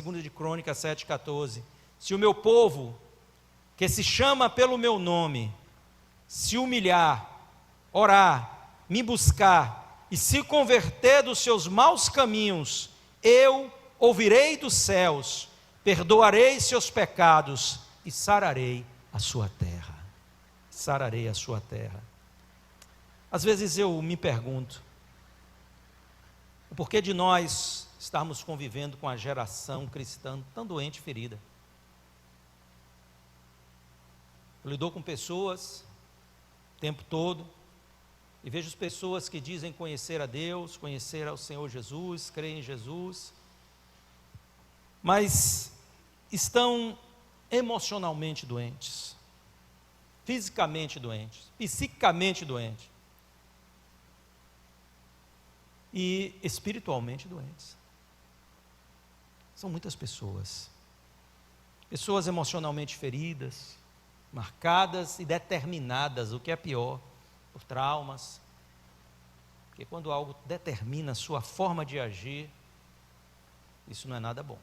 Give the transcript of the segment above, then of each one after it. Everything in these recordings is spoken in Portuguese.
2 de Crônicas 7,14: se o meu povo, que se chama pelo meu nome, se humilhar, orar, me buscar e se converter dos seus maus caminhos, eu ouvirei dos céus, perdoarei seus pecados e sararei a sua terra. Sararei a sua terra. Às vezes eu me pergunto, o porquê de nós estarmos convivendo com a geração cristã tão doente e ferida? Eu lido com pessoas o tempo todo e vejo pessoas que dizem conhecer a Deus, conhecer ao Senhor Jesus, crer em Jesus, mas estão emocionalmente doentes, fisicamente doentes, psiquicamente doentes e espiritualmente doentes. São muitas pessoas emocionalmente feridas, marcadas e determinadas, o que é pior, por traumas, porque quando algo determina a sua forma de agir, isso não é nada bom.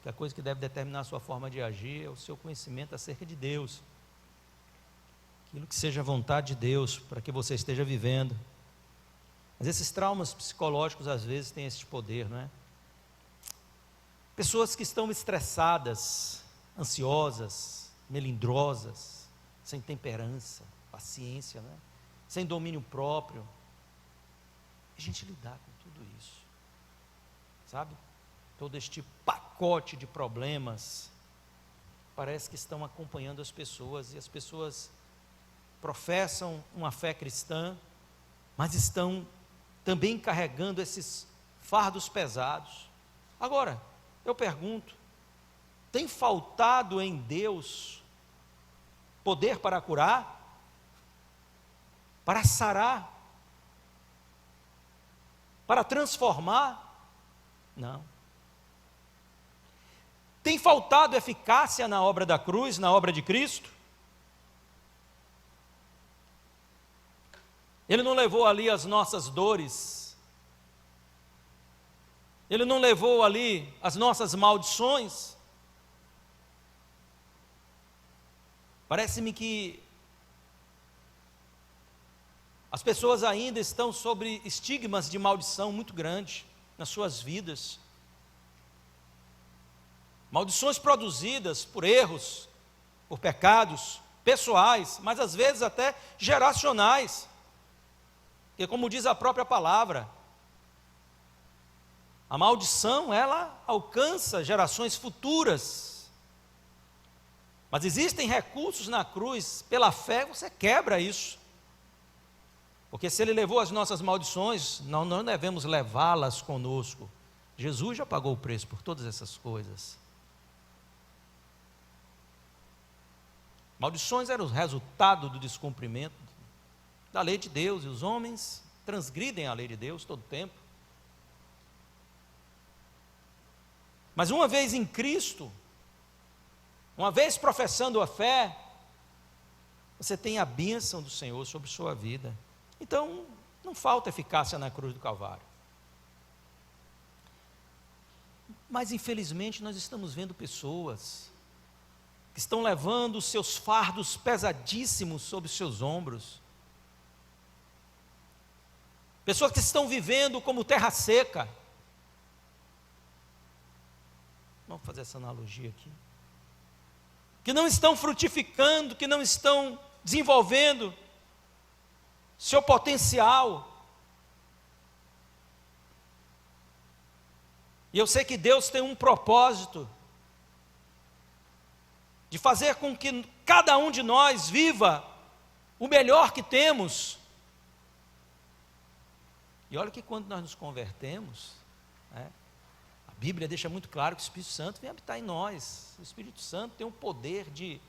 A coisa que deve determinar a sua forma de agir é o seu conhecimento acerca de Deus, aquilo que seja a vontade de Deus para que você esteja vivendo. Mas esses traumas psicológicos às vezes têm esse poder, não é? Pessoas que estão estressadas, ansiosas, melindrosas, sem temperança, paciência, não é? Sem domínio próprio. A gente lidar com tudo isso, sabe? Todo este pacote de problemas parece que estão acompanhando as pessoas, e as pessoas professam uma fé cristã, mas estão também carregando esses fardos pesados. Agora, eu pergunto, tem faltado em Deus poder para curar, para sarar, para transformar? Não. Tem faltado eficácia na obra da cruz, na obra de Cristo? Ele não levou ali as nossas dores, Ele não levou ali as nossas maldições. Parece-me que as pessoas ainda estão sob estigmas de maldição muito grande nas suas vidas. Maldições produzidas por erros, por pecados pessoais, mas às vezes até geracionais. Porque, como diz a própria palavra, a maldição, ela alcança gerações futuras. Mas existem recursos na cruz, pela fé você quebra isso. Porque se Ele levou as nossas maldições, nós não devemos levá-las conosco. Jesus já pagou o preço por todas essas coisas. Maldições eram o resultado do descumprimento da lei de Deus, e os homens transgridem a lei de Deus todo o tempo. Mas uma vez em Cristo, uma vez professando a fé, você tem a bênção do Senhor sobre sua vida. Então, não falta eficácia na cruz do Calvário. Mas infelizmente nós estamos vendo pessoas que estão levando os seus fardos pesadíssimos sobre os seus ombros. Pessoas que estão vivendo como terra seca. Vamos fazer essa analogia aqui. Que não estão frutificando, que não estão desenvolvendo seu potencial. E eu sei que Deus tem um propósito de fazer com que cada um de nós viva o melhor que temos. E olha que quando nós nos convertemos, a Bíblia deixa muito claro que o Espírito Santo vem habitar em nós. O Espírito Santo tem o poder de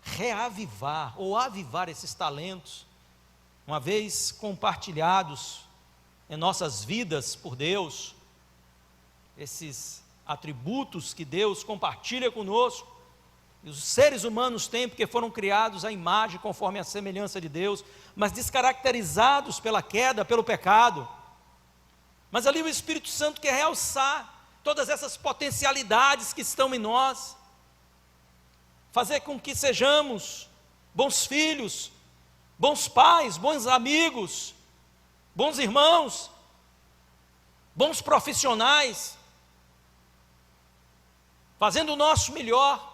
reavivar ou avivar esses talentos, uma vez compartilhados em nossas vidas por Deus, esses atributos que Deus compartilha conosco, e os seres humanos têm, porque foram criados à imagem, conforme a semelhança de Deus, mas descaracterizados pela queda, pelo pecado. Mas ali o Espírito Santo quer realçar todas essas potencialidades que estão em nós, fazer com que sejamos bons filhos, bons pais, bons amigos, bons irmãos, bons profissionais, fazendo o nosso melhor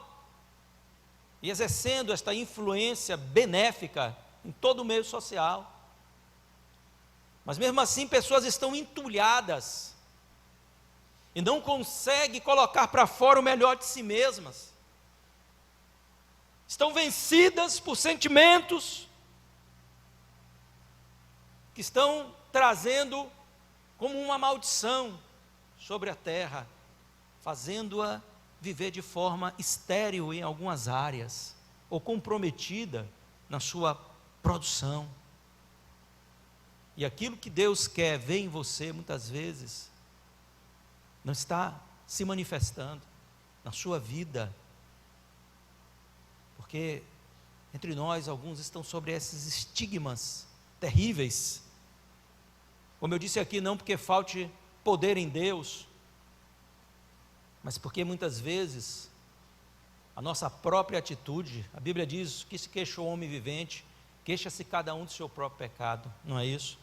e exercendo esta influência benéfica em todo o meio social. Mas mesmo assim, pessoas estão entulhadas e não conseguem colocar para fora o melhor de si mesmas. Estão vencidas por sentimentos que estão trazendo como uma maldição sobre a terra, fazendo-a viver de forma estéril em algumas áreas, ou comprometida na sua produção. E aquilo que Deus quer ver em você, muitas vezes, não está se manifestando na sua vida, porque entre nós, alguns estão sobre esses estigmas terríveis. Como eu disse aqui, não porque falte poder em Deus, mas porque muitas vezes a nossa própria atitude, a Bíblia diz que se queixa o homem vivente, queixa-se cada um do seu próprio pecado, não é isso?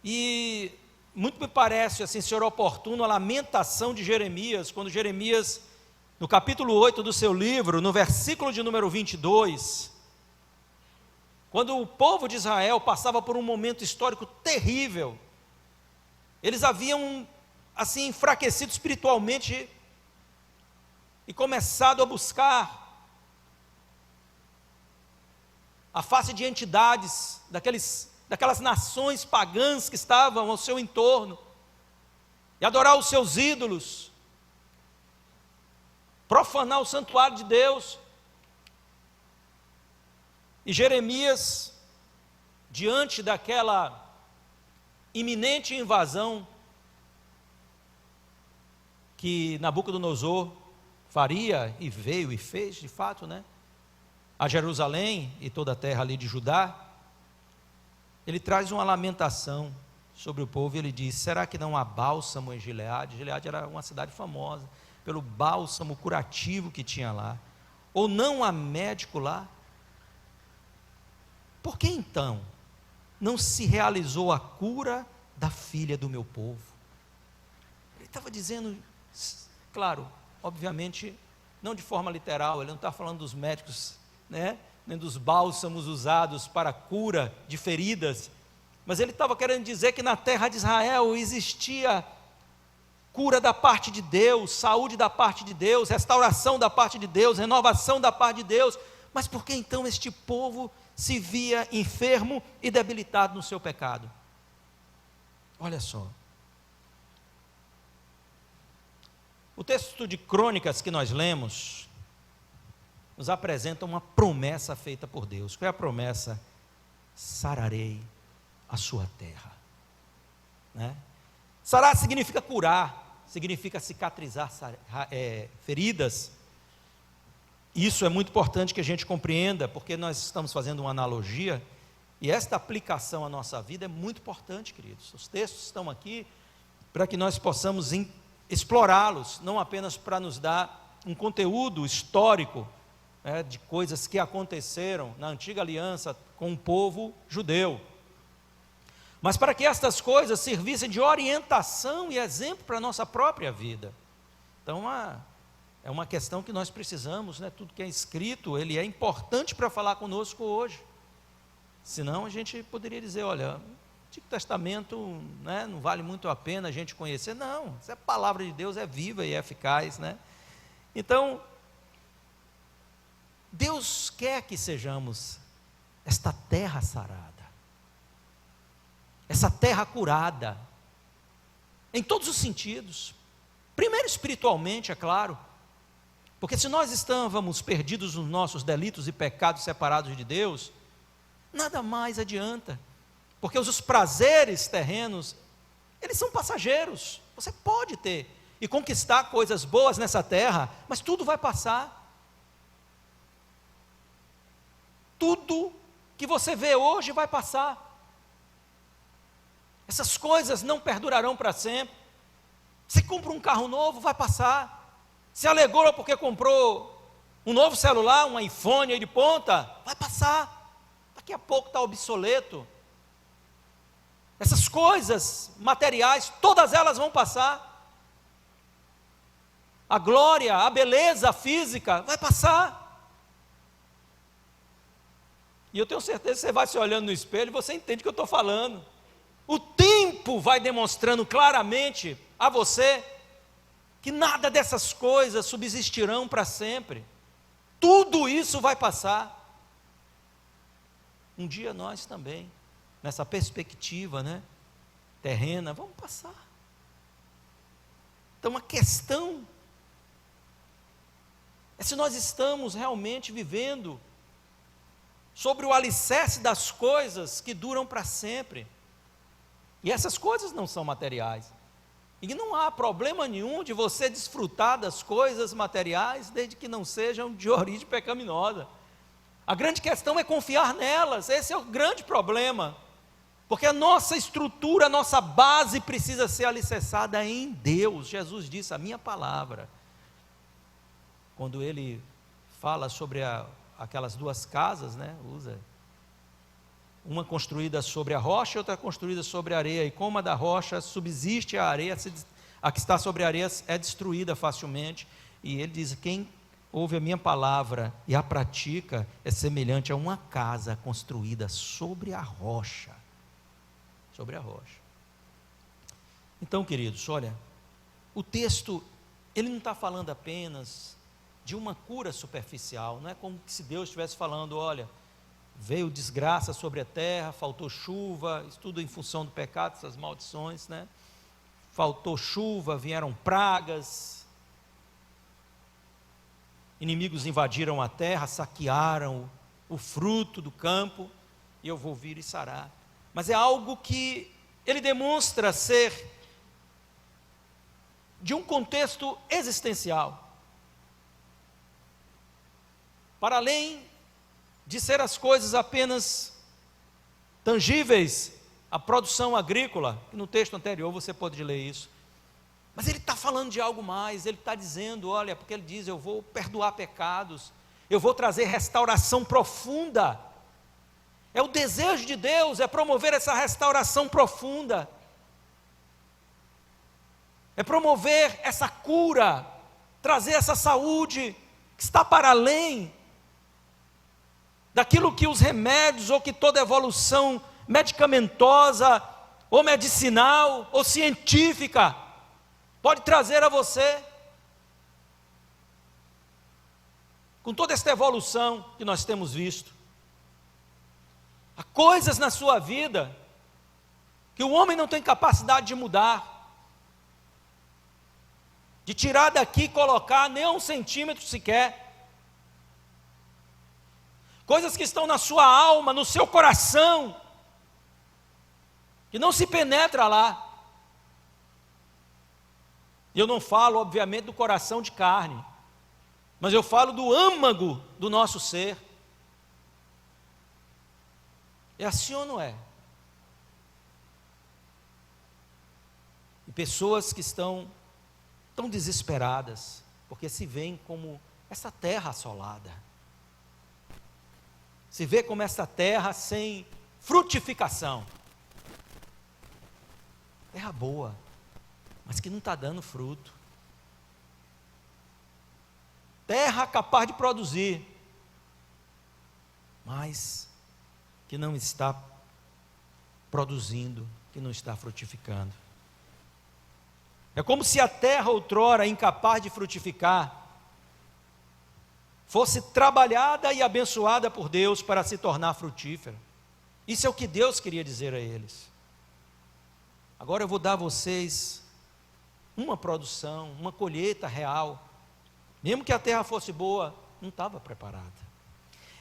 E muito me parece assim ser oportuno a lamentação de Jeremias, quando Jeremias, no capítulo 8 do seu livro, no versículo de número 22, quando o povo de Israel passava por um momento histórico terrível, eles haviam assim enfraquecido espiritualmente e começado a buscar a face de entidades, daquelas nações pagãs que estavam ao seu entorno, e adorar os seus ídolos, profanar o santuário de Deus. E Jeremias, diante daquela iminente invasão que Nabucodonosor faria, e veio e fez de fato, a Jerusalém e toda a terra ali de Judá, ele traz uma lamentação sobre o povo, e ele diz: será que não há bálsamo em Gileade? Gileade era uma cidade famosa pelo bálsamo curativo que tinha lá, ou não há médico lá? Por que então não se realizou a cura da filha do meu povo? Ele estava dizendo, claro, obviamente, não de forma literal, ele não está falando dos médicos, nem dos bálsamos usados para a cura de feridas, mas ele estava querendo dizer que na terra de Israel existia cura da parte de Deus, saúde da parte de Deus, restauração da parte de Deus, renovação da parte de Deus. Mas por que então este povo se via enfermo e debilitado no seu pecado? Olha só, o texto de Crônicas que nós lemos nos apresenta uma promessa feita por Deus. Qual é a promessa? Sararei a sua terra. Sarar significa curar, significa cicatrizar feridas. Isso é muito importante que a gente compreenda, porque nós estamos fazendo uma analogia, e esta aplicação à nossa vida é muito importante, queridos. Os textos estão aqui para que nós possamos explorá-los, não apenas para nos dar um conteúdo histórico, de coisas que aconteceram na antiga aliança com o povo judeu, mas para que estas coisas servissem de orientação e exemplo para a nossa própria vida. Então é uma questão que nós precisamos, tudo que é escrito, ele é importante para falar conosco hoje, senão a gente poderia dizer, olha, o Antigo Testamento não vale muito a pena a gente conhecer. Não, essa é palavra de Deus, é viva e é eficaz, Então, Deus quer que sejamos esta terra sarada, essa terra curada, em todos os sentidos. Primeiro espiritualmente, é claro, porque se nós estávamos perdidos nos nossos delitos e pecados separados de Deus, nada mais adianta, porque os prazeres terrenos, eles são passageiros. Você pode ter e conquistar coisas boas nessa terra, mas tudo vai passar. Tudo que você vê hoje vai passar. Essas coisas não perdurarão para sempre. Você compra um carro novo, vai passar. Se alegrou porque comprou um novo celular, um iPhone aí de ponta, vai passar. Daqui a pouco está obsoleto. Essas coisas materiais, todas elas vão passar. A glória, a beleza física vai passar. E eu tenho certeza que você vai se olhando no espelho e você entende o que eu estou falando. O tempo vai demonstrando claramente a você que nada dessas coisas subsistirão para sempre. Tudo isso vai passar. Um dia nós também, nessa perspectiva, terrena, vamos passar. Então a questão é se nós estamos realmente vivendo sobre o alicerce das coisas que duram para sempre. E essas coisas não são materiais. E não há problema nenhum de você desfrutar das coisas materiais, desde que não sejam de origem pecaminosa. A grande questão é confiar nelas, esse é o grande problema. Porque a nossa estrutura, a nossa base precisa ser alicerçada em Deus. Jesus disse, a minha palavra. Quando ele fala sobre aquelas duas casas, usa uma construída sobre a rocha e outra construída sobre a areia, e como a da rocha subsiste a areia, a que está sobre a areia é destruída facilmente, e ele diz, quem ouve a minha palavra e a pratica, é semelhante a uma casa construída sobre a rocha, Então, queridos, olha, o texto, ele não está falando apenas de uma cura superficial, não é como se Deus estivesse falando, olha, veio desgraça sobre a terra, faltou chuva, isso tudo em função do pecado, essas maldições, faltou chuva, vieram pragas, inimigos invadiram a terra, saquearam o fruto do campo, e eu vou vir e sarar. Mas é algo que ele demonstra ser de um contexto existencial. Para além de ser as coisas apenas tangíveis, a produção agrícola, que no texto anterior você pode ler isso, mas ele está falando de algo mais, ele está dizendo, olha, porque ele diz, eu vou perdoar pecados, eu vou trazer restauração profunda, é o desejo de Deus, é promover essa restauração profunda, é promover essa cura, trazer essa saúde, que está para além daquilo que os remédios, ou que toda evolução medicamentosa, ou medicinal, ou científica, pode trazer a você. Com toda esta evolução que nós temos visto, há coisas na sua vida, que o homem não tem capacidade de mudar, de tirar daqui e colocar nem 1 centímetro sequer, coisas que estão na sua alma, no seu coração, que não se penetra lá. E eu não falo, obviamente, do coração de carne, mas eu falo do âmago do nosso ser. É assim ou não é? E pessoas que estão tão desesperadas, porque se veem como essa terra assolada, se vê como essa terra sem frutificação, terra boa, mas que não está dando fruto, terra capaz de produzir, mas que não está produzindo, que não está frutificando. É como se a terra outrora incapaz de frutificar, fosse trabalhada e abençoada por Deus para se tornar frutífera. Isso é o que Deus queria dizer a eles. Agora eu vou dar a vocês uma produção, uma colheita real. Mesmo que a terra fosse boa, não estava preparada.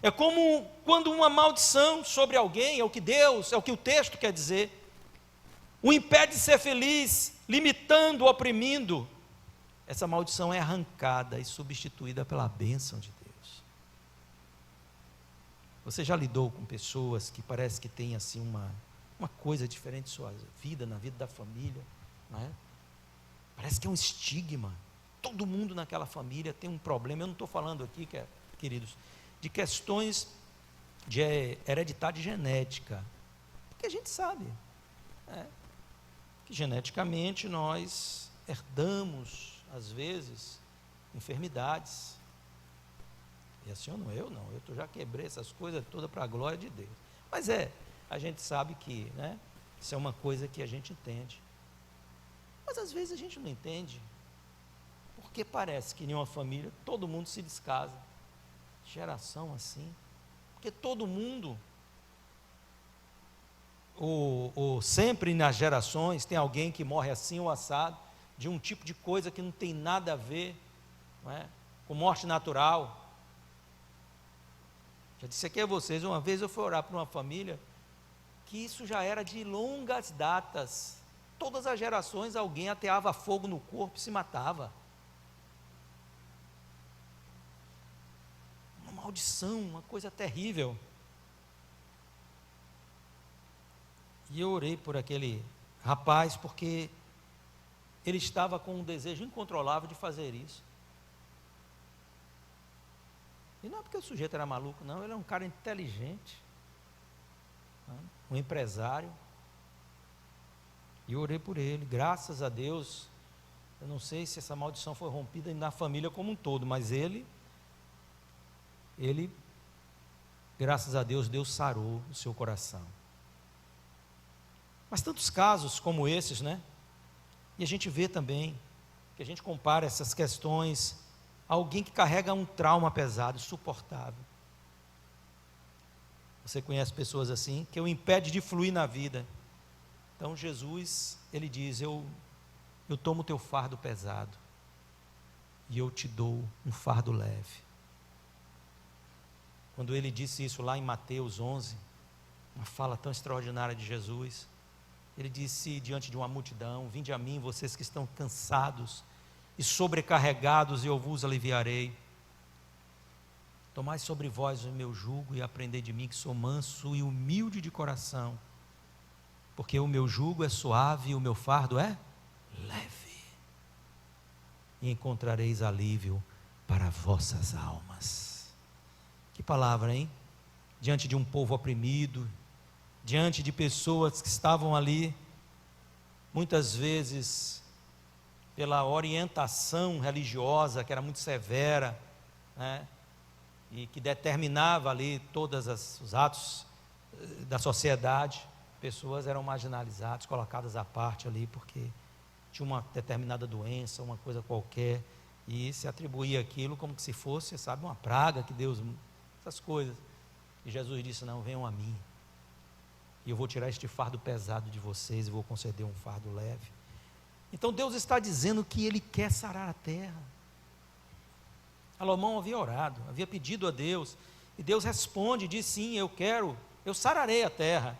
É como quando uma maldição sobre alguém, é o que o texto quer dizer, o impede de ser feliz, limitando, oprimindo. Essa maldição é arrancada e substituída pela bênção de Deus. Você já lidou com pessoas que parece que têm assim uma coisa diferente em sua vida, na vida da família, não é? Parece que é um estigma. Todo mundo naquela família tem um problema. Eu não estou falando aqui, queridos, de questões de heredidade genética, porque a gente sabe que geneticamente nós herdamos, às vezes, enfermidades. E assim eu não, eu já quebrei essas coisas todas para a glória de Deus. Mas a gente sabe que, isso é uma coisa que a gente entende. Mas às vezes a gente não entende, porque parece que em uma família todo mundo se descasa. Geração assim, porque todo mundo, ou sempre nas gerações, tem alguém que morre assim ou assado, de um tipo de coisa que não tem nada a ver, com morte natural. Já disse aqui a vocês, uma vez eu fui orar para uma família, que isso já era de longas datas, todas as gerações alguém ateava fogo no corpo e se matava. Uma maldição, uma coisa terrível. E eu orei por aquele rapaz, porque ele estava com um desejo incontrolável de fazer isso. E não é porque o sujeito era maluco, não, ele é um cara inteligente, um empresário. E eu orei por ele, graças a Deus. Eu não sei se essa maldição foi rompida na família como um todo, mas ele, graças a Deus, Deus sarou o seu coração. Mas tantos casos como esses, e a gente vê também, que a gente compara essas questões a alguém que carrega um trauma pesado, insuportável. Você conhece pessoas assim, que o impede de fluir na vida. Então Jesus, ele diz, eu tomo o teu fardo pesado, e eu te dou um fardo leve. Quando ele disse isso lá em Mateus 11, uma fala tão extraordinária de Jesus, ele disse diante de uma multidão: vinde a mim, vocês que estão cansados e sobrecarregados, e eu vos aliviarei. Tomai sobre vós o meu jugo e aprendei de mim, que sou manso e humilde de coração, porque o meu jugo é suave e o meu fardo é leve, e encontrareis alívio para vossas almas. Que palavra, hein? Diante de um povo oprimido, diante de pessoas que estavam ali, muitas vezes, pela orientação religiosa, que era muito severa, e que determinava ali todos os atos da sociedade, pessoas eram marginalizadas, colocadas à parte ali, porque tinha uma determinada doença, uma coisa qualquer, e se atribuía aquilo como que se fosse, uma praga que Deus, essas coisas. E Jesus disse: não, venham a mim, e eu vou tirar este fardo pesado de vocês, e vou conceder um fardo leve. Então Deus está dizendo que Ele quer sarar a terra. Salomão havia orado, havia pedido a Deus, e Deus responde, diz: sim, eu sararei a terra.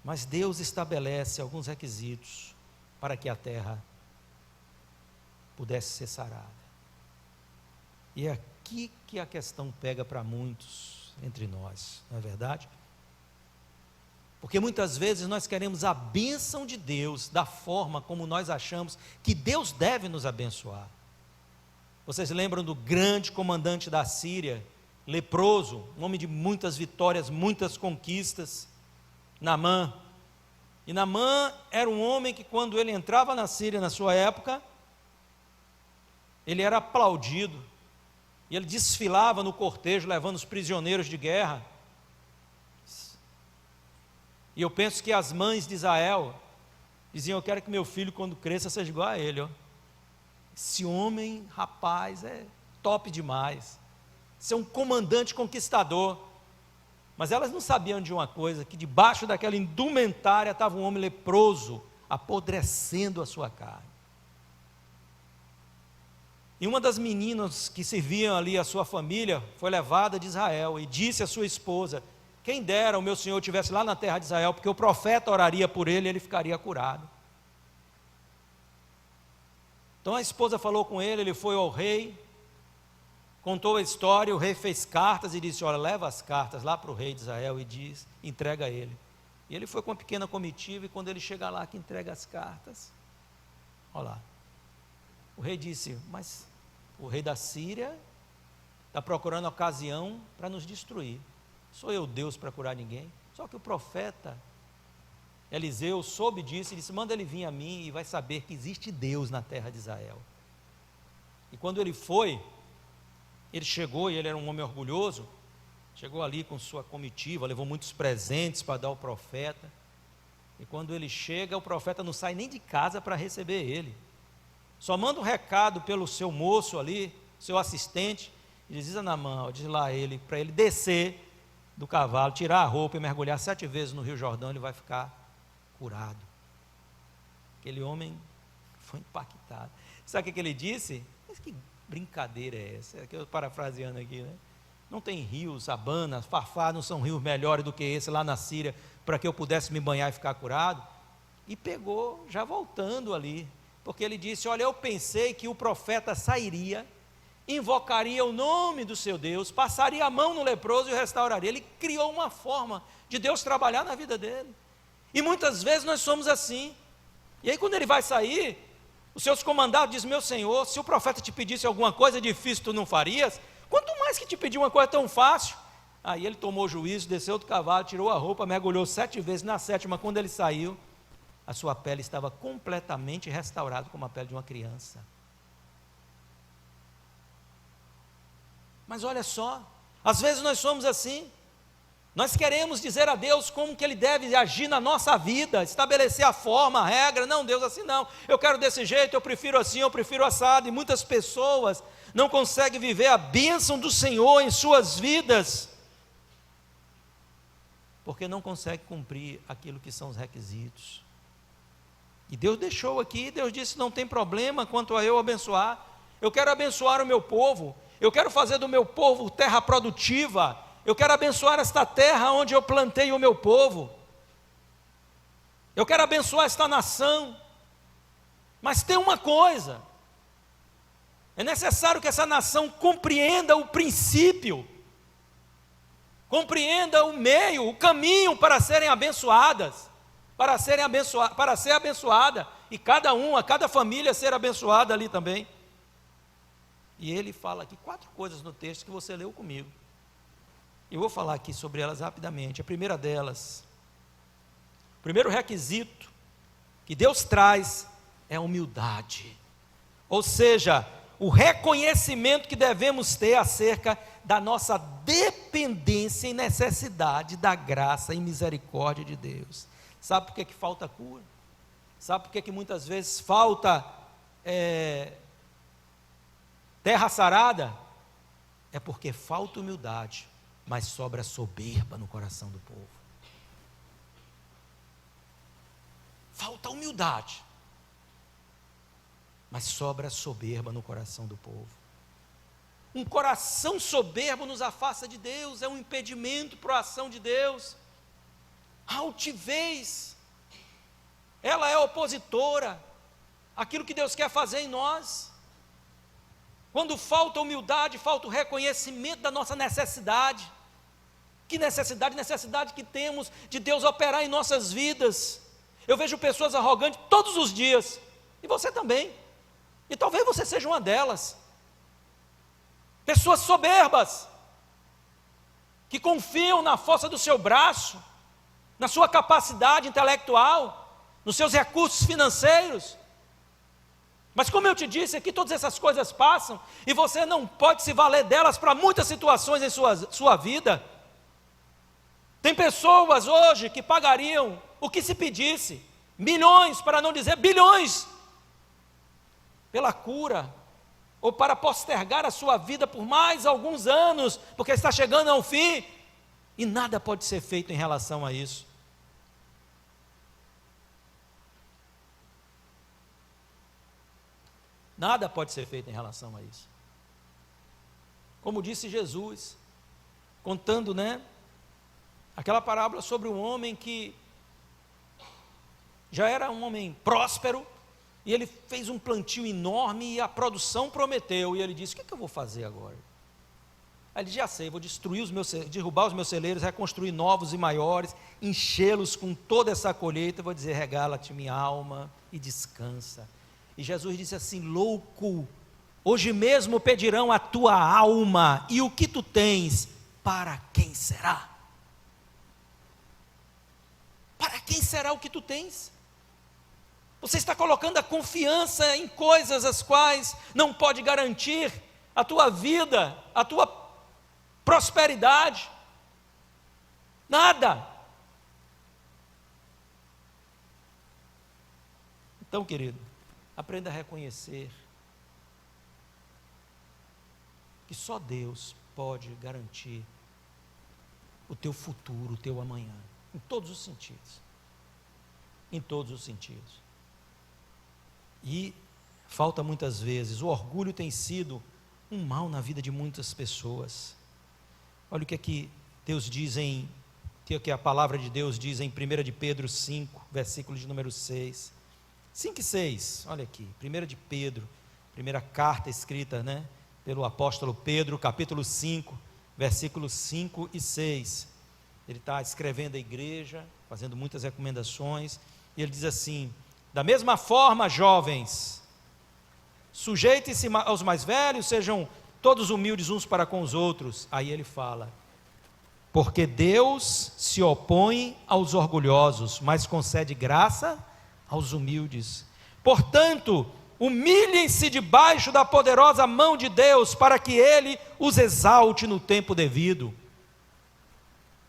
Mas Deus estabelece alguns requisitos para que a terra pudesse ser sarada. E é aqui que a questão pega para muitos entre nós, não é verdade? Porque muitas vezes nós queremos a bênção de Deus da forma como nós achamos que Deus deve nos abençoar. Vocês lembram do grande comandante da Síria, leproso, um homem de muitas vitórias, muitas conquistas, Naamã. E Naamã era um homem que, quando ele entrava na Síria na sua época, ele era aplaudido, e ele desfilava no cortejo levando os prisioneiros de guerra. E eu penso que as mães de Israel diziam: eu quero que meu filho, quando cresça, seja igual a ele. Esse homem, rapaz, é top demais. Esse é um comandante conquistador. Mas elas não sabiam de uma coisa: que debaixo daquela indumentária estava um homem leproso, apodrecendo a sua carne. E uma das meninas que serviam ali a sua família foi levada de Israel e disse à sua esposa: quem dera o meu senhor estivesse lá na terra de Israel, porque o profeta oraria por ele e ele ficaria curado. Então a esposa falou com ele, ele foi ao rei, contou a história, o rei fez cartas e disse: olha, leva as cartas lá para o rei de Israel e diz, entrega a ele. E ele foi com uma pequena comitiva, e quando ele chega lá que entrega as cartas, olha lá, O rei disse: mas o rei da Síria está procurando ocasião para nos destruir. Sou eu Deus para curar ninguém? Só que o profeta Eliseu soube disso e disse: manda ele vir a mim e vai saber que existe Deus na terra de Israel. E quando ele foi, ele chegou, e ele era um homem orgulhoso, chegou ali com sua comitiva, levou muitos presentes para dar ao profeta. E quando ele chega, o profeta não sai nem de casa para receber ele. Só manda um recado pelo seu moço ali, seu assistente, e diz a Naamã, diz lá ele, para ele descer do cavalo, tirar a roupa e mergulhar 7 vezes no Rio Jordão, ele vai ficar curado. Aquele homem foi impactado. Sabe o que ele disse? Mas que brincadeira é essa? É que eu parafraseando aqui, né? Não tem rios, Abana, Farfá, não são rios melhores do que esse lá na Síria, para que eu pudesse me banhar e ficar curado? E pegou, já voltando ali, porque ele disse: olha, eu pensei que o profeta sairia, invocaria o nome do seu Deus, passaria a mão no leproso e o restauraria. Ele criou uma forma de Deus trabalhar na vida dele. E muitas vezes nós somos assim. E aí quando ele vai sair, os seus comandados dizem: meu Senhor, se o profeta te pedisse alguma coisa difícil, tu não farias? Quanto mais que te pedir uma coisa tão fácil. Aí ele tomou juízo, desceu do cavalo, tirou a roupa, mergulhou 7 vezes. Na 7ª, quando ele saiu, a sua pele estava completamente restaurada, como a pele de uma criança. Mas olha só, às vezes nós somos assim. Nós queremos dizer a Deus como que Ele deve agir na nossa vida, estabelecer a forma, a regra. Não, Deus, assim não, eu quero desse jeito, eu prefiro assim, eu prefiro assado. E muitas pessoas não conseguem viver a bênção do Senhor em suas vidas, porque não conseguem cumprir aquilo que são os requisitos. E Deus deixou aqui, Deus disse: não tem problema quanto a eu abençoar. Eu quero abençoar o meu povo, eu quero fazer do meu povo terra produtiva, eu quero abençoar esta terra onde eu plantei o meu povo, eu quero abençoar esta nação. Mas tem uma coisa: é necessário que essa nação compreenda o princípio, compreenda o meio, o caminho para serem abençoadas, para ser abençoada, e cada família ser abençoada ali também. E ele fala aqui 4 coisas no texto que você leu comigo. Eu vou falar aqui sobre elas rapidamente. A primeira delas, o primeiro requisito que Deus traz é a humildade, ou seja, o reconhecimento que devemos ter acerca da nossa dependência e necessidade da graça e misericórdia de Deus. Sabe por que falta cura? Sabe por que muitas vezes falta terra sarada? É porque falta humildade, mas sobra soberba no coração do povo. Falta humildade, mas sobra soberba no coração do povo. Um coração soberbo nos afasta de Deus, é um impedimento para a ação de Deus. A altivez, ela é opositora àquilo que Deus quer fazer em nós. Quando falta humildade, falta o reconhecimento da nossa necessidade. Que necessidade? Necessidade que temos de Deus operar em nossas vidas. Eu vejo pessoas arrogantes todos os dias, e você também, e talvez você seja uma delas. Pessoas soberbas, que confiam na força do seu braço, na sua capacidade intelectual, nos seus recursos financeiros. Mas como eu te disse aqui, todas essas coisas passam, e você não pode se valer delas para muitas situações em sua vida. Tem pessoas hoje que pagariam o que se pedisse, milhões, para não dizer bilhões, pela cura, ou para postergar a sua vida por mais alguns anos, porque está chegando ao fim, e nada pode ser feito em relação a isso. Nada pode ser feito em relação a isso. Como disse Jesus, contando, aquela parábola sobre um homem que já era um homem próspero, e ele fez um plantio enorme, e a produção prometeu, e ele disse: o que eu vou fazer agora? Aí ele disse: já sei, vou derrubar os meus celeiros, reconstruir novos e maiores, enchê-los com toda essa colheita, vou dizer: regala-te minha alma e descansa. E Jesus disse assim: louco, hoje mesmo pedirão a tua alma, e o que tu tens, para quem será? Para quem será o que tu tens? Você está colocando a confiança em coisas as quais não pode garantir a tua vida, a tua prosperidade. Nada. Então, querido, aprenda a reconhecer que só Deus pode garantir o teu futuro, o teu amanhã, em todos os sentidos. Em todos os sentidos. E falta muitas vezes, o orgulho tem sido um mal na vida de muitas pessoas. Olha o que aqui Deus diz que a palavra de Deus diz em 1 de Pedro 5, versículo de número 6. 5 e 6, olha aqui, 1 de Pedro, primeira carta escrita, pelo apóstolo Pedro, capítulo 5, versículos 5 e 6. Ele está escrevendo à igreja, fazendo muitas recomendações, e ele diz assim: da mesma forma, jovens, sujeitem-se aos mais velhos, sejam todos humildes uns para com os outros. Aí ele fala: porque Deus se opõe aos orgulhosos, mas concede graça aos humildes. Portanto, humilhem-se debaixo da poderosa mão de Deus, para que Ele os exalte no tempo devido.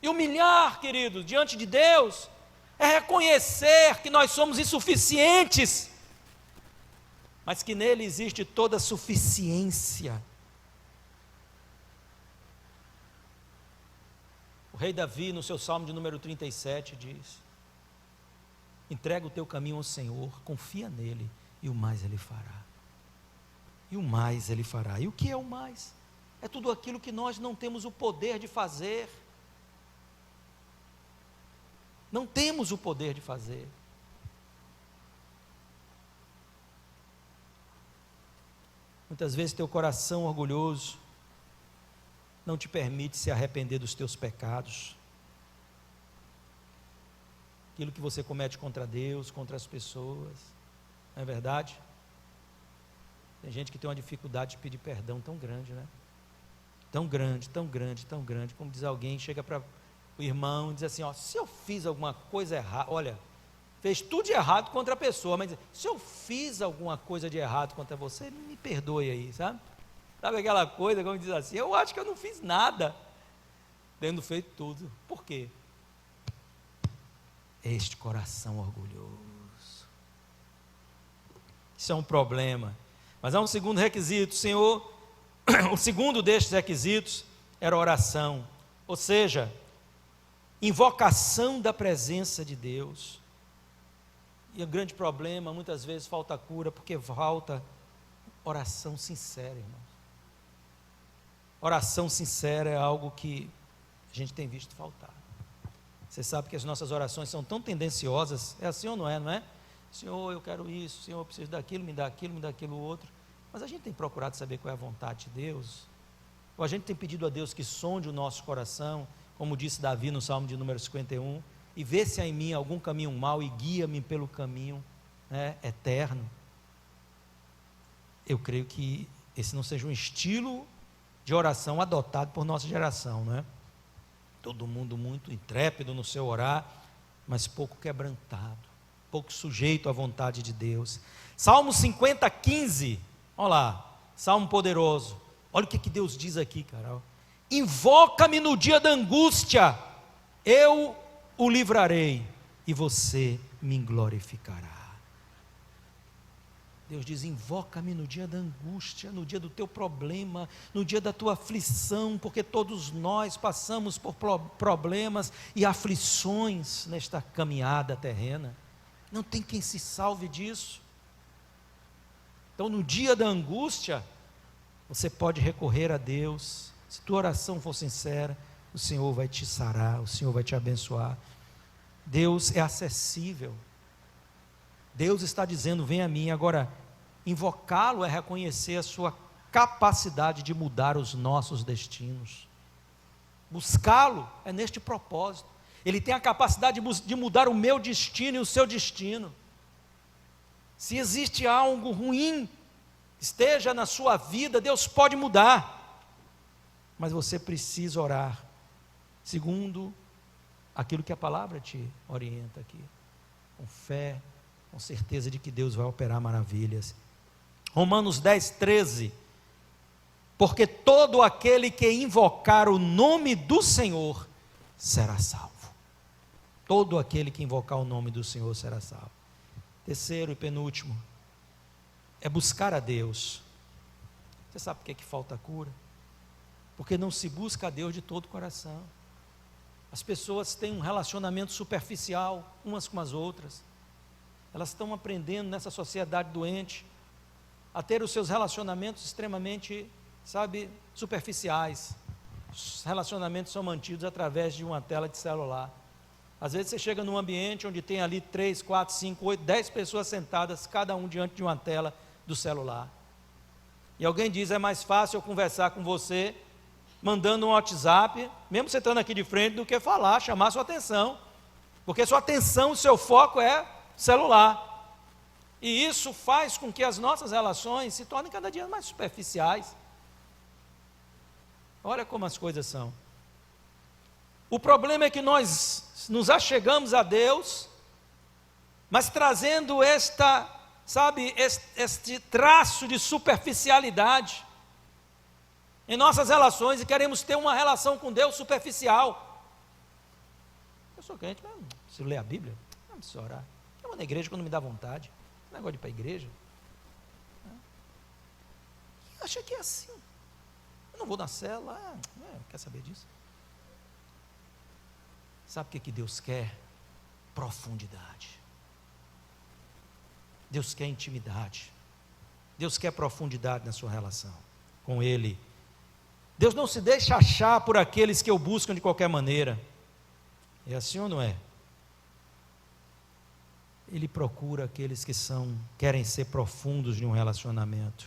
E humilhar, queridos, diante de Deus, é reconhecer que nós somos insuficientes, mas que nele existe toda a suficiência. O rei Davi, no seu salmo de número 37, diz: entrega o teu caminho ao Senhor, confia nele, e o mais ele fará. E o mais ele fará. E o que é o mais? É tudo aquilo que nós não temos o poder de fazer. Não temos o poder de fazer. Muitas vezes teu coração orgulhoso não te permite se arrepender dos teus pecados. Aquilo que você comete contra Deus, contra as pessoas. Não é verdade? Tem gente que tem uma dificuldade de pedir perdão tão grande, Tão grande, tão grande, tão grande. Como diz alguém, chega para o irmão e diz assim: se eu fiz alguma coisa errada, olha, fez tudo de errado contra a pessoa, mas se eu fiz alguma coisa de errado contra você, me perdoe aí, sabe? Sabe aquela coisa, como diz assim: eu acho que eu não fiz nada, tendo feito tudo. Por quê? Este coração orgulhoso. Isso é um problema. Mas há um segundo requisito, Senhor. O segundo destes requisitos era a oração, ou seja, invocação da presença de Deus. E o grande problema, muitas vezes falta cura, porque falta oração sincera, irmãos. Oração sincera é algo que a gente tem visto faltar. Você sabe que as nossas orações são tão tendenciosas, é assim ou não é? Senhor, eu quero isso, Senhor, eu preciso daquilo, me dá aquilo outro. Mas a gente tem procurado saber qual é a vontade de Deus? Ou a gente tem pedido a Deus que sonde o nosso coração, como disse Davi no Salmo de número 51, e vê se há em mim algum caminho mau e guia-me pelo caminho eterno. Eu creio que esse não seja um estilo de oração adotado por nossa geração, Todo mundo muito intrépido no seu orar, mas pouco quebrantado, pouco sujeito à vontade de Deus. Salmo 50, 15, olha lá, salmo poderoso. Olha o que Deus diz aqui, Carol. Invoca-me no dia da angústia, eu o livrarei, e você me glorificará. Deus diz: invoca-me no dia da angústia, no dia do teu problema, no dia da tua aflição, porque todos nós passamos por problemas e aflições nesta caminhada terrena. Não tem quem se salve disso. Então, no dia da angústia, você pode recorrer a Deus. Se tua oração for sincera, o Senhor vai te sarar, o Senhor vai te abençoar. Deus é acessível. Deus está dizendo: vem a mim. Agora, invocá-lo é reconhecer a sua capacidade de mudar os nossos destinos. Buscá-lo é neste propósito. Ele tem a capacidade de mudar o meu destino e o seu destino. Se existe algo ruim, esteja na sua vida, Deus pode mudar, mas você precisa orar, segundo aquilo que a palavra te orienta aqui, com fé, com certeza de que Deus vai operar maravilhas. Romanos 10, 13, porque todo aquele que invocar o nome do Senhor será salvo. Todo aquele que invocar o nome do Senhor será salvo. Terceiro e penúltimo, é buscar a Deus. Você sabe por que falta cura? Porque não se busca a Deus de todo o coração. As pessoas têm um relacionamento superficial umas com as outras. Elas estão aprendendo nessa sociedade doente a ter os seus relacionamentos extremamente, superficiais. Os relacionamentos são mantidos através de uma tela de celular. Às vezes você chega num ambiente onde tem ali 3, 4, 5, 8, 10 pessoas sentadas, cada um diante de uma tela do celular. E alguém diz, é mais fácil eu conversar com você, mandando um WhatsApp, mesmo você estando aqui de frente, do que falar, chamar sua atenção. Porque sua atenção, o seu foco é celular. E isso faz com que as nossas relações se tornem cada dia mais superficiais. Olha como as coisas são. O problema é que nós nos achegamos a Deus, mas trazendo este traço de superficialidade em nossas relações, e queremos ter uma relação com Deus superficial. Eu sou crente, mas não preciso ler a Bíblia, não preciso orar. Eu vou na igreja quando me dá vontade, não negócio de ir para a igreja. Eu achei que é assim. Eu não vou na cela, quer saber disso? Sabe o que Deus quer? Profundidade. Deus quer intimidade. Deus quer profundidade na sua relação com Ele. Deus não se deixa achar por aqueles que o buscam de qualquer maneira. É assim ou não é? Ele procura aqueles que querem ser profundos de um relacionamento.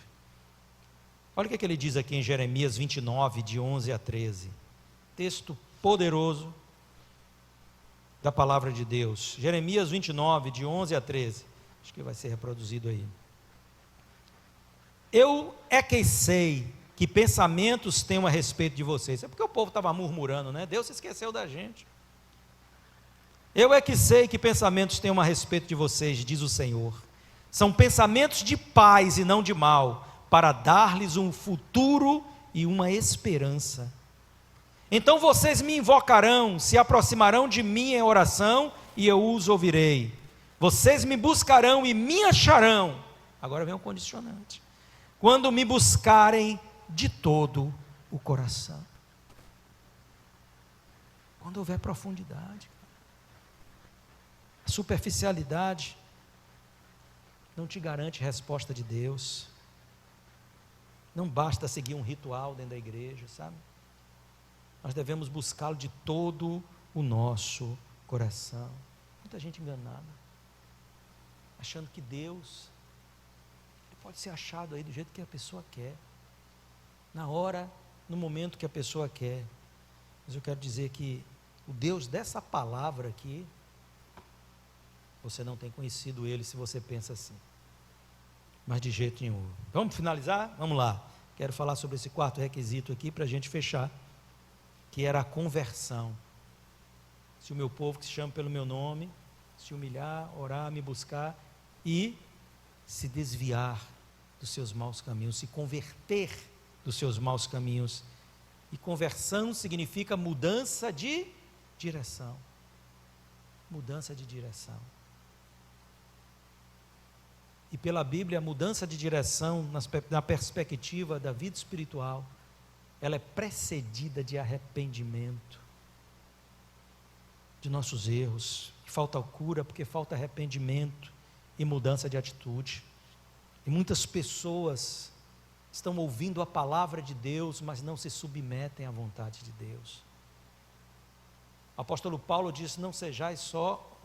Olha o que ele diz aqui em Jeremias 29, de 11 a 13. Texto poderoso da palavra de Deus. Jeremias 29, de 11 a 13. Acho que vai ser reproduzido aí. Eu é que sei que pensamentos tenho a respeito de vocês. É porque o povo estava murmurando, né? Deus se esqueceu da gente. Eu é que sei que pensamentos tenho a respeito de vocês, diz o Senhor. São pensamentos de paz e não de mal, para dar-lhes um futuro e uma esperança. Então vocês me invocarão, se aproximarão de mim em oração, e eu os ouvirei. Vocês me buscarão e me acharão. Agora vem um condicionante. Quando me buscarem de todo o coração. Quando houver profundidade. A superficialidade não te garante resposta de Deus. Não basta seguir um ritual dentro da igreja, sabe? Nós devemos buscá-lo de todo o nosso coração. Muita gente enganada, achando que Deus pode ser achado aí do jeito que a pessoa quer, na hora, no momento que a pessoa quer. Mas eu quero dizer que o Deus dessa palavra aqui, você não tem conhecido Ele se você pensa assim, mas de jeito nenhum. Vamos finalizar? Vamos lá. Quero falar sobre esse quarto requisito aqui para a gente fechar, que era a conversão. Se o meu povo que se chama pelo meu nome, se humilhar, orar, me buscar e se desviar dos seus maus caminhos, se converter dos seus maus caminhos. E conversão significa mudança de direção. Mudança de direção. E pela Bíblia, a mudança de direção, na perspectiva da vida espiritual, ela é precedida de arrependimento de nossos erros. Falta cura porque falta arrependimento e mudança de atitude. E muitas pessoas estão ouvindo a palavra de Deus, mas não se submetem à vontade de Deus. O apóstolo Paulo disse, não sejais só,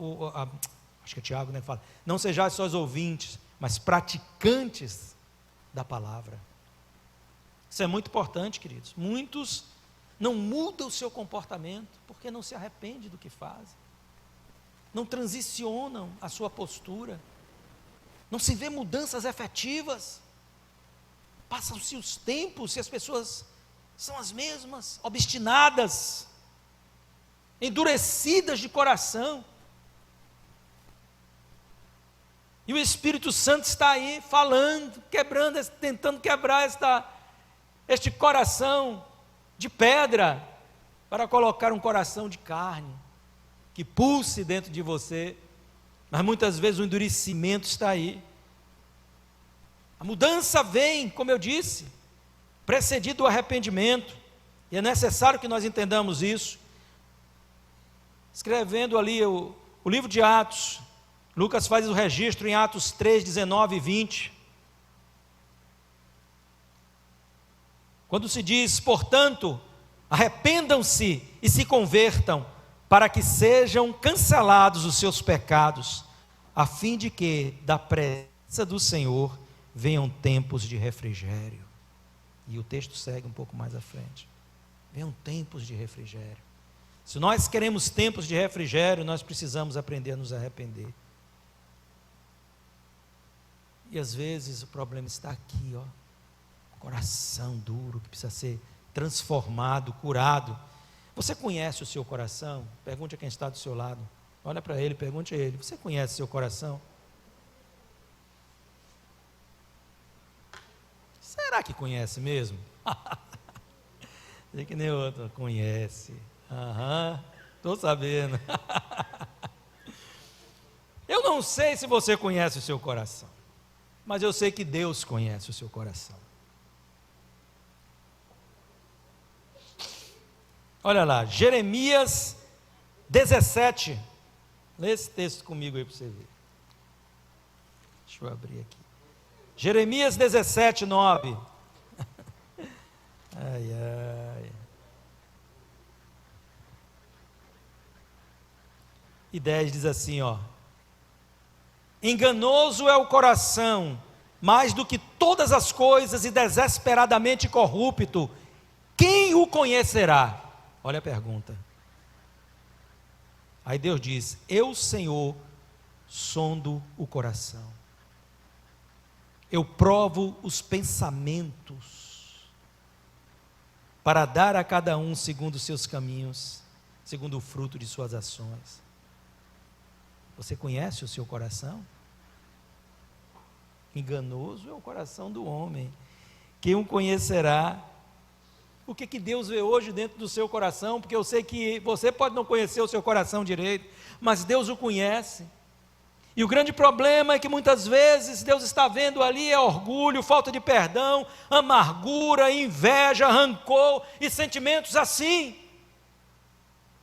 acho que é Tiago, né, que fala, não sejais só os ouvintes, mas praticantes da palavra. Isso é muito importante, queridos. Muitos não mudam o seu comportamento, porque não se arrependem do que fazem. Não transicionam a sua postura. não se vê mudanças efetivas. Passam-se os tempos e as pessoas são as mesmas, obstinadas, endurecidas de coração. E o Espírito Santo está aí falando, quebrando, tentando quebrar este coração de pedra, para colocar um coração de carne, que pulse dentro de você. Mas muitas vezes o endurecimento está aí. A mudança vem, como eu disse, precedido do arrependimento, e é necessário que nós entendamos isso. Escrevendo ali o livro de Atos, Lucas faz o registro em Atos 3, 19 e 20. Quando se diz, portanto, arrependam-se e se convertam, para que sejam cancelados os seus pecados, a fim de que, da presença do Senhor, venham tempos de refrigério. E o texto segue um pouco mais à frente. Venham tempos de refrigério. Se nós queremos tempos de refrigério, nós precisamos aprender a nos arrepender. E às vezes o problema está aqui, ó. Coração duro que precisa ser transformado, curado. Você conhece o seu coração? Pergunte a quem está do seu lado. Olha para ele, pergunte a ele. Você conhece o seu coração? Será que conhece mesmo? Sei que nem outro. Conhece. Aham, estou sabendo. Eu não sei se você conhece o seu coração, mas eu sei que Deus conhece o seu coração. Olha lá, Jeremias 17. Lê esse texto comigo aí para você ver. Deixa eu abrir aqui. Jeremias 17, 9. Ai, ai. E 10 diz assim, ó. Enganoso é o coração, mais do que todas as coisas, e desesperadamente corrupto. Quem o conhecerá? Olha a pergunta. Aí Deus diz, eu, Senhor, sondo o coração. Eu provo os pensamentos, para dar a cada um segundo os seus caminhos, segundo o fruto de suas ações. Você conhece o seu coração? Enganoso é o coração do homem. Quem o conhecerá? O que Deus vê hoje dentro do seu coração? Porque eu sei que você pode não conhecer o seu coração direito, mas Deus o conhece. E o grande problema é que muitas vezes Deus está vendo ali orgulho, falta de perdão, amargura, inveja, rancor e sentimentos assim,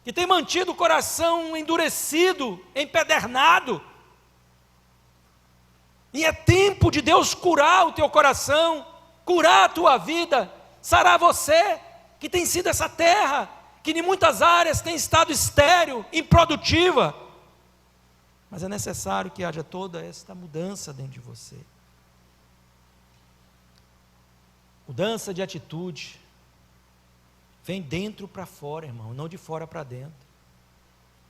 que tem mantido o coração endurecido, empedernado. E é tempo de Deus curar o teu coração, curar a tua vida, sarar você, que tem sido essa terra, que em muitas áreas tem estado estéril, improdutiva. Mas é necessário que haja toda esta mudança dentro de você. Mudança de atitude. Vem dentro para fora, irmão, não de fora para dentro.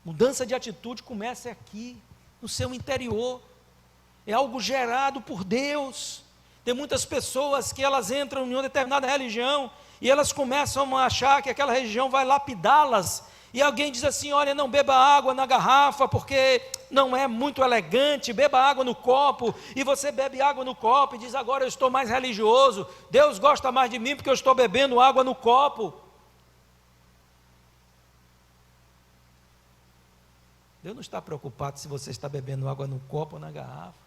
Mudança de atitude começa aqui, no seu interior. É algo gerado por Deus. Tem muitas pessoas que elas entram em uma determinada religião e elas começam a achar que aquela religião vai lapidá-las. E alguém diz assim, olha, não beba água na garrafa porque não é muito elegante, beba água no copo. E você bebe água no copo e diz, agora eu estou mais religioso, Deus gosta mais de mim porque eu estou bebendo água no copo. Deus não está preocupado se você está bebendo água no copo ou na garrafa.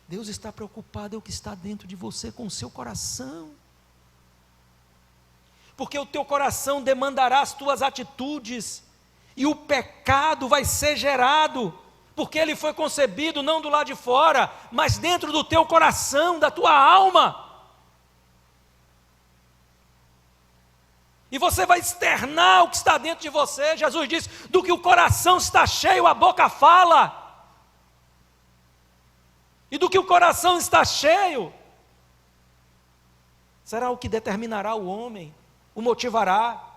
Deus está preocupado é o que está dentro de você com o seu coração. Porque o teu coração demandará as tuas atitudes, e o pecado vai ser gerado, porque ele foi concebido não do lado de fora, mas dentro do teu coração, da tua alma. E você vai externar o que está dentro de você. Jesus disse, do que o coração está cheio, a boca fala. E do que o coração está cheio, será o que determinará o homem, o motivará.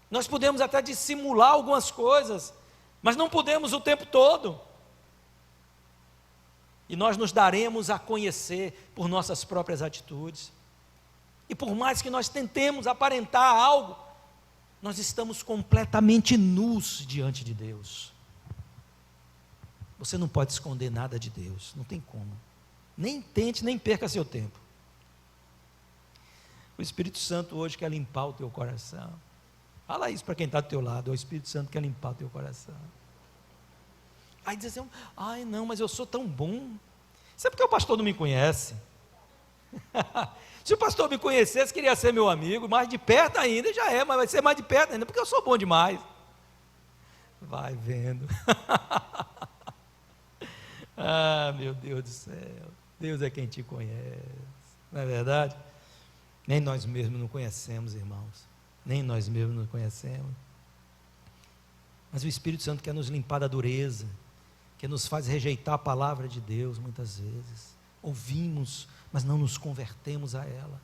Nós podemos até dissimular algumas coisas, mas não podemos o tempo todo. E nós nos daremos a conhecer por nossas próprias atitudes. E por mais que nós tentemos aparentar algo, nós estamos completamente nus diante de Deus. Você não pode esconder nada de Deus, não tem como. Nem tente, nem perca seu tempo. O Espírito Santo hoje quer limpar o teu coração. Fala isso para quem está do teu lado. O Espírito Santo quer limpar o teu coração. Aí diz assim: ai não, mas eu sou tão bom. Isso é porque o pastor não me conhece. Se o pastor me conhecesse, queria ser meu amigo, mais de perto ainda, já é, mas vai ser mais de perto ainda, porque eu sou bom demais. Vai vendo. Ah, meu Deus do céu, Deus é quem te conhece, não é verdade? Nem nós mesmos nos conhecemos, irmãos, nem nós mesmos nos conhecemos. Mas o Espírito Santo quer nos limpar da dureza, que nos faz rejeitar a palavra de Deus muitas vezes. Ouvimos, mas não nos convertemos a ela,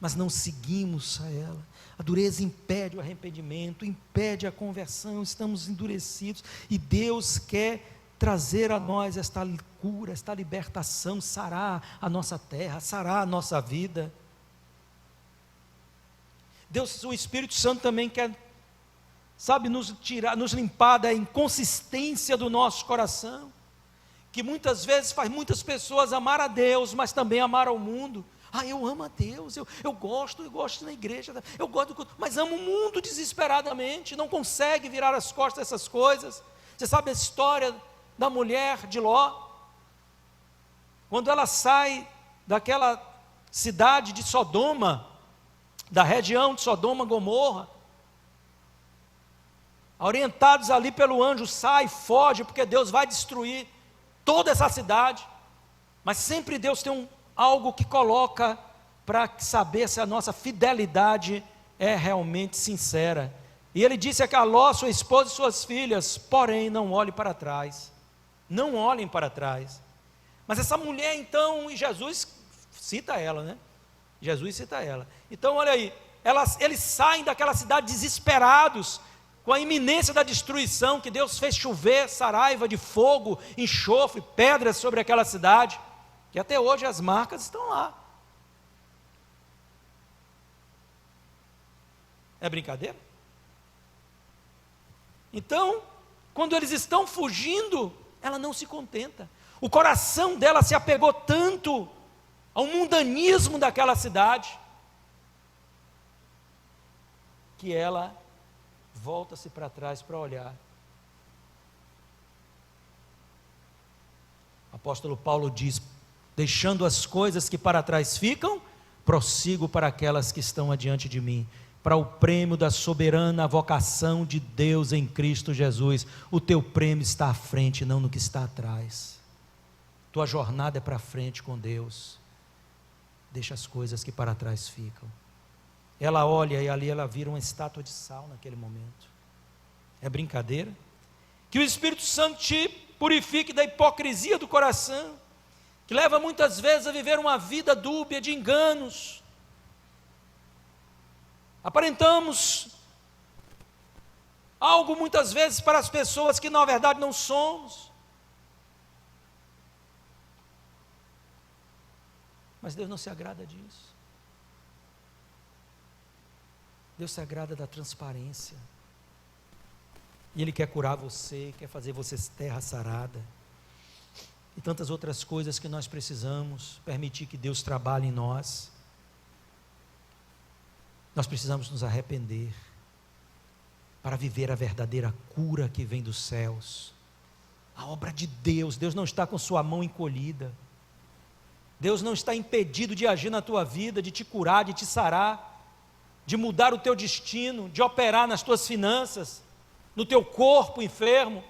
mas não seguimos a ela. A dureza impede o arrependimento, impede a conversão, estamos endurecidos, e Deus quer trazer a nós esta cura, esta libertação, sarar a nossa terra, sarar a nossa vida. Deus, o Espírito Santo também quer, sabe, nos limpar da inconsistência do nosso coração, que muitas vezes faz muitas pessoas amar a Deus, mas também amar ao mundo. Eu amo a Deus, eu gosto na igreja, eu gosto, mas amo o mundo desesperadamente, não consegue virar as costas dessas coisas. Você sabe a história da mulher de Ló? Quando ela sai daquela cidade de Sodoma, da região de Sodoma e Gomorra, orientados ali pelo anjo, sai, foge, porque Deus vai destruir toda essa cidade. Mas sempre Deus tem algo que coloca para saber se a nossa fidelidade é realmente sincera. E ele disse a Ló, sua esposa e suas filhas: porém não olhe para trás, não olhem para trás. Mas essa mulher então, e Jesus cita ela, né? Jesus cita ela. Então olha aí, eles saem daquela cidade desesperados, com a iminência da destruição, que Deus fez chover saraiva de fogo, enxofre, pedras sobre aquela cidade, que até hoje as marcas estão lá. É brincadeira? Então, quando eles estão fugindo, ela não se contenta. O coração dela se apegou tanto ao mundanismo daquela cidade, que ela volta-se para trás para olhar. O apóstolo Paulo diz: deixando as coisas que para trás ficam, prossigo para aquelas que estão adiante de mim, para o prêmio da soberana vocação de Deus em Cristo Jesus. O teu prêmio está à frente, não no que está atrás. Tua jornada é para frente com Deus. Deixa as coisas que para trás ficam. Ela olha e ali ela vira uma estátua de sal naquele momento. É brincadeira? Que o Espírito Santo te purifique da hipocrisia do coração, que leva muitas vezes a viver uma vida dúbia de enganos. Aparentamos algo muitas vezes para as pessoas que na verdade não somos. Mas Deus não se agrada disso. Deus se agrada da transparência. E Ele quer curar você, quer fazer você terra sarada. E tantas outras coisas que nós precisamos, permitir que Deus trabalhe em nós. Nós precisamos nos arrepender, para viver a verdadeira cura que vem dos céus. A obra de Deus, Deus não está com sua mão encolhida. Deus não está impedido de agir na tua vida, de te curar, de te sarar, de mudar o teu destino, de operar nas tuas finanças, no teu corpo enfermo,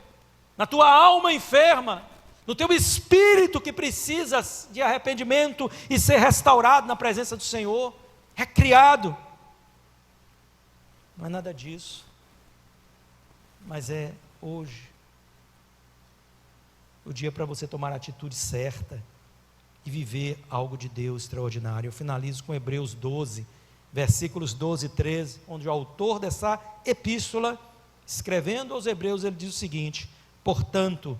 na tua alma enferma, no teu espírito que precisa de arrependimento e ser restaurado na presença do Senhor, recriado. Não é nada disso, mas é hoje o dia para você tomar a atitude certa e viver algo de Deus extraordinário. Eu finalizo com Hebreus 12, versículos 12 e 13, onde o autor dessa epístola, escrevendo aos Hebreus, ele diz o seguinte: portanto,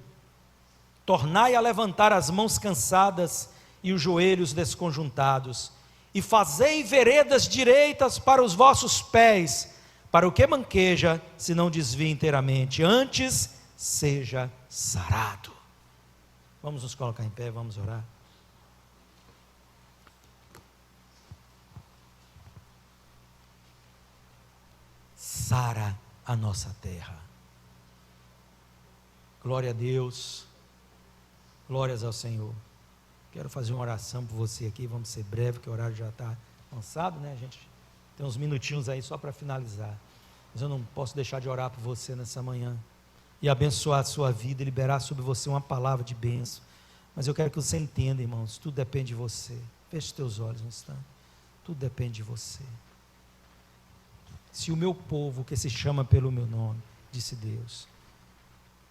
tornai a levantar as mãos cansadas e os joelhos desconjuntados, e fazei veredas direitas para os vossos pés, para o que manqueja, se não desvie inteiramente, antes seja sarado. Vamos nos colocar em pé, vamos orar. Sara a nossa terra. Glória a Deus, glórias ao Senhor. Quero fazer uma oração por você aqui, vamos ser breve, que o horário já está avançado, né? A gente tem uns minutinhos aí só para finalizar, mas eu não posso deixar de orar por você nessa manhã, e abençoar a sua vida, e liberar sobre você uma palavra de bênção. Mas eu quero que você entenda, irmãos, tudo depende de você. Feche os teus olhos um instante. Tudo depende de você. Se o meu povo, que se chama pelo meu nome, disse Deus,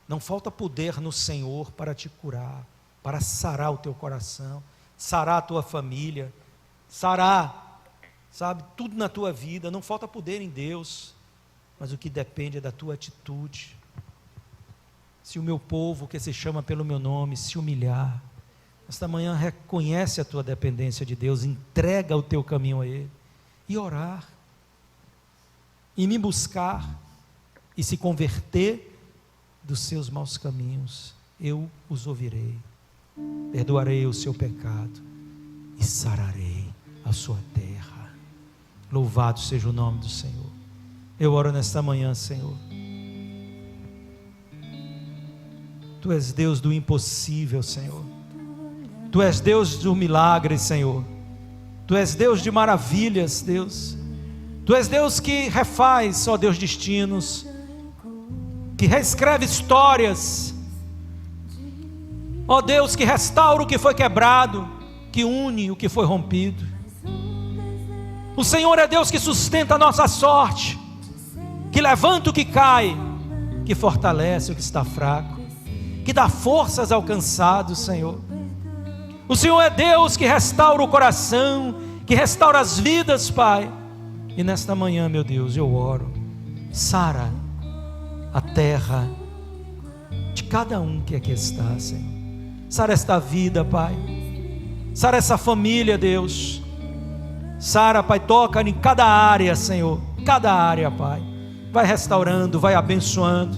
não falta poder no Senhor para te curar, para sarar o teu coração, sarar a tua família, sarar, sabe, tudo na tua vida. Não falta poder em Deus, mas o que depende é da tua atitude. Se o meu povo, que se chama pelo meu nome, se humilhar, esta manhã reconhece a tua dependência de Deus, entrega o teu caminho a Ele, e orar, e me buscar, e se converter dos seus maus caminhos, eu os ouvirei, perdoarei o seu pecado, e sararei a sua terra. Louvado seja o nome do Senhor. Eu oro nesta manhã, Senhor. Tu és Deus do impossível, Senhor. Tu és Deus do milagre, Senhor. Tu és Deus de maravilhas, Deus. Tu és Deus que refaz, ó Deus, destinos, que reescreve histórias, ó Deus, que restaura o que foi quebrado, que une o que foi rompido. O Senhor é Deus que sustenta a nossa sorte, que levanta o que cai, que fortalece o que está fraco, que dá forças ao cansado, Senhor. O Senhor é Deus que restaura o coração, que restaura as vidas, Pai. E nesta manhã, meu Deus, eu oro, sara a terra de cada um que aqui está, Senhor. Sara esta vida, Pai. Sara essa família, Deus. Sara, Pai, toca em cada área, Senhor. Cada área, Pai. Vai restaurando, vai abençoando.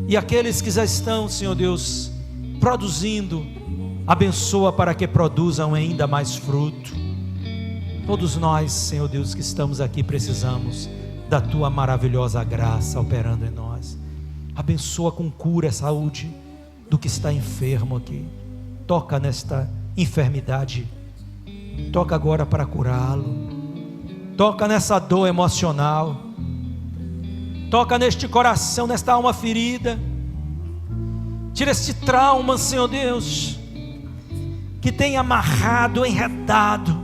E aqueles que já estão, Senhor Deus, produzindo, abençoa para que produzam ainda mais fruto. Todos nós, Senhor Deus, que estamos aqui, precisamos da Tua maravilhosa graça operando em nós. Abençoa com cura e saúde do que está enfermo aqui. Toca nesta enfermidade. Toca agora para curá-lo. Toca nessa dor emocional. Toca neste coração, nesta alma ferida. Tira este trauma, Senhor Deus, que tem amarrado, enredado,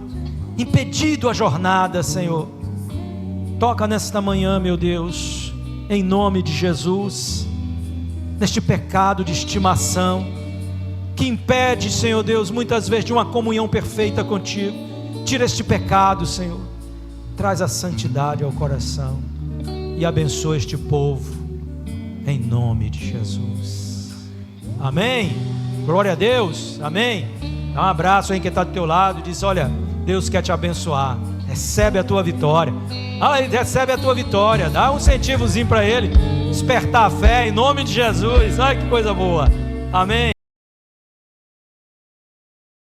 impedido a jornada, Senhor. Toca nesta manhã, meu Deus, em nome de Jesus, neste pecado de estimação, que impede, Senhor Deus, muitas vezes de uma comunhão perfeita contigo. Tira este pecado, Senhor. Traz a santidade ao coração. E abençoa este povo, em nome de Jesus. Amém? Glória a Deus, amém? Dá um abraço aí quem está do teu lado, diz, olha, Deus quer te abençoar, recebe a tua vitória. Ele recebe a tua vitória, dá um incentivozinho para ele, despertar a fé, em nome de Jesus. Ai, que coisa boa, amém?